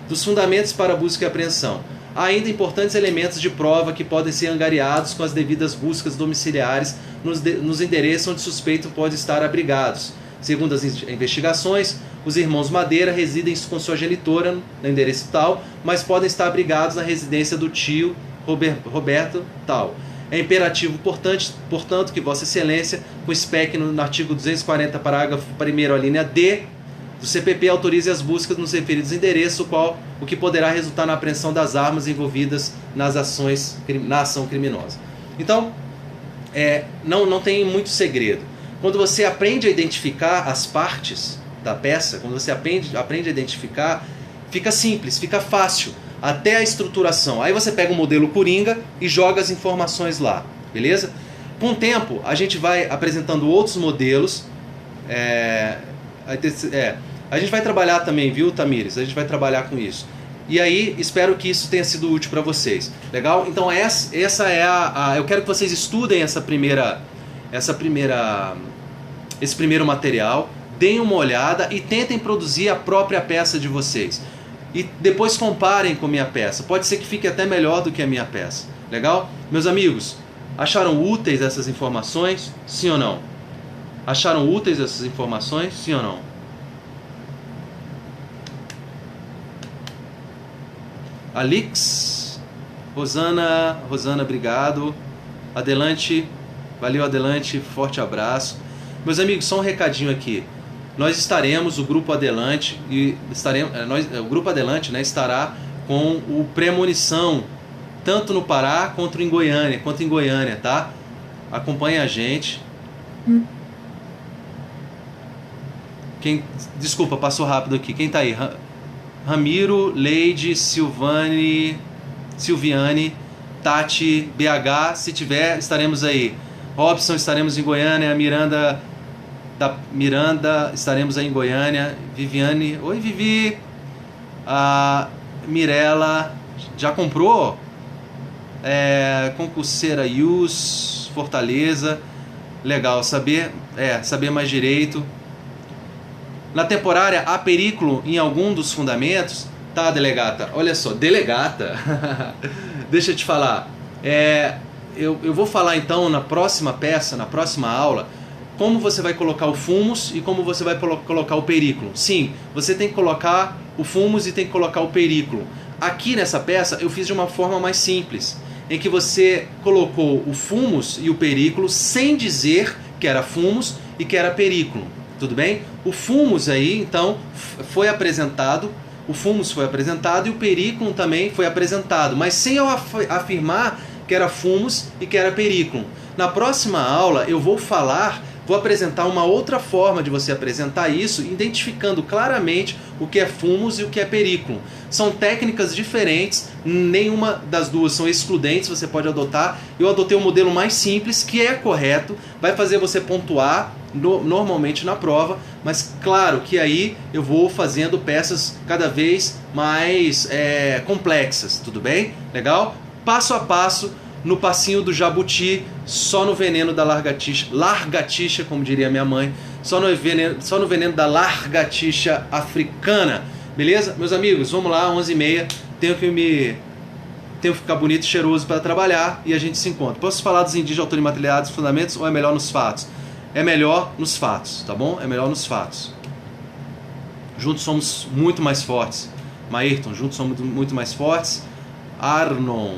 Dos fundamentos para a busca e apreensão. Há ainda importantes elementos de prova que podem ser angariados com as devidas buscas domiciliares nos endereços onde o suspeito pode estar abrigados. Segundo as investigações, os irmãos Madeira residem com sua genitora no endereço tal, mas podem estar abrigados na residência do tio Roberto tal. É imperativo, portanto, que Vossa Excelência, com SPEC no artigo 240, parágrafo 1º, a linha D, do CPP, autorize as buscas nos referidos endereços, o que poderá resultar na apreensão das armas envolvidas na ação criminosa. Então, não tem muito segredo. Quando você aprende a identificar as partes da peça, quando você aprende a identificar, fica simples, fica fácil, até a estruturação. Aí você pega o modelo Coringa e joga as informações lá, beleza? Com o tempo, a gente vai apresentando outros modelos. A gente vai trabalhar também, viu, Tamires? A gente vai trabalhar com isso. E aí, espero que isso tenha sido útil para vocês. Legal? Então, essa é eu quero que vocês estudem esse primeiro material, deem uma olhada e tentem produzir a própria peça de vocês. E depois comparem com a minha peça. Pode ser que fique até melhor do que a minha peça. Legal? Meus amigos, acharam úteis essas informações? Sim ou não? Acharam úteis essas informações? Sim ou não? Alix, Rosana, obrigado. Adelante, valeu Adelante, forte abraço. Meus amigos, só um recadinho aqui. Nós estaremos, o Grupo Adelante, o Grupo Adelante, né, estará com o Premonição, tanto no Pará quanto em Goiânia, tá? Acompanhe a gente. Desculpa, passou rápido aqui. Quem tá aí? Ramiro, Leide, Silviane, Tati, BH, se tiver, estaremos aí. Robson, estaremos em Goiânia. Miranda, estaremos aí em Goiânia. Viviane, oi Vivi. A Mirella, já comprou? Concurseira Yus, Fortaleza. Legal, saber mais direito. Na temporária, há perículo em algum dos fundamentos? Tá, delegata? Olha só, delegata. Deixa eu te falar. Eu vou falar então na próxima peça, na próxima aula, como você vai colocar o fumus e como você vai colocar o perículo. Sim, você tem que colocar o fumus e tem que colocar o perículo. Aqui nessa peça eu fiz de uma forma mais simples, em que você colocou o fumus e o perículo sem dizer que era fumus e que era perículo. Tudo bem? O fumus aí, então, foi apresentado, e o perículo também foi apresentado, mas sem eu afirmar que era fumus e que era perículo. Na próxima aula eu vou apresentar uma outra forma de você apresentar isso, identificando claramente o que é fumus e o que é perículo. São técnicas diferentes, nenhuma das duas são excludentes, você pode adotar. Eu adotei o modelo mais simples, que é correto, vai fazer você pontuar normalmente na prova, mas claro que aí eu vou fazendo peças cada vez mais complexas, tudo bem? Legal? Passo a passo, no passinho do jabuti, só no veneno da largatixa, como diria minha mãe, só no veneno da largatixa africana, beleza? Meus amigos, vamos lá, 11h30, tenho que ficar bonito e cheiroso para trabalhar e a gente se encontra. Posso falar dos indígenas, autor imateriais, fundamentos, ou é melhor nos fatos? É melhor nos fatos, tá bom? É melhor nos fatos. Juntos somos muito mais fortes. Maírton, juntos somos muito mais fortes. Arnon.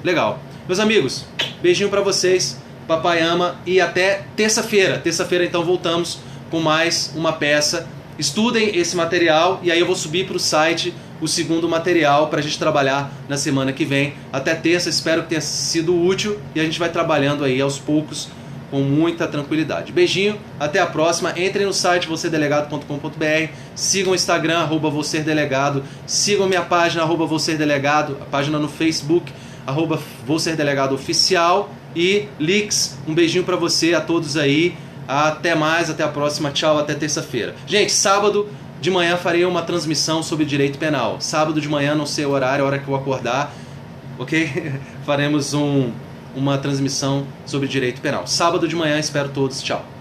Legal. Meus amigos, beijinho pra vocês. Papai ama. E até terça-feira. Terça-feira, então, voltamos com mais uma peça. Estudem esse material e aí eu vou subir pro site o segundo material pra gente trabalhar na semana que vem. Até terça, espero que tenha sido útil e a gente vai trabalhando aí aos poucos com muita tranquilidade. Beijinho, até a próxima. Entrem no site vocêrdelegado.com.br, sigam o Instagram, @vocêrdelegado, sigam minha página, @vocêrdelegado, a página no Facebook, @vocêrdelegado oficial, E Lix, um beijinho pra você, a todos aí. Até mais, até a próxima. Tchau, até terça-feira. Gente, sábado de manhã farei uma transmissão sobre direito penal. Sábado de manhã, não sei o horário, a hora que eu acordar, ok? Faremos uma transmissão sobre direito penal. Sábado de manhã, espero todos. Tchau.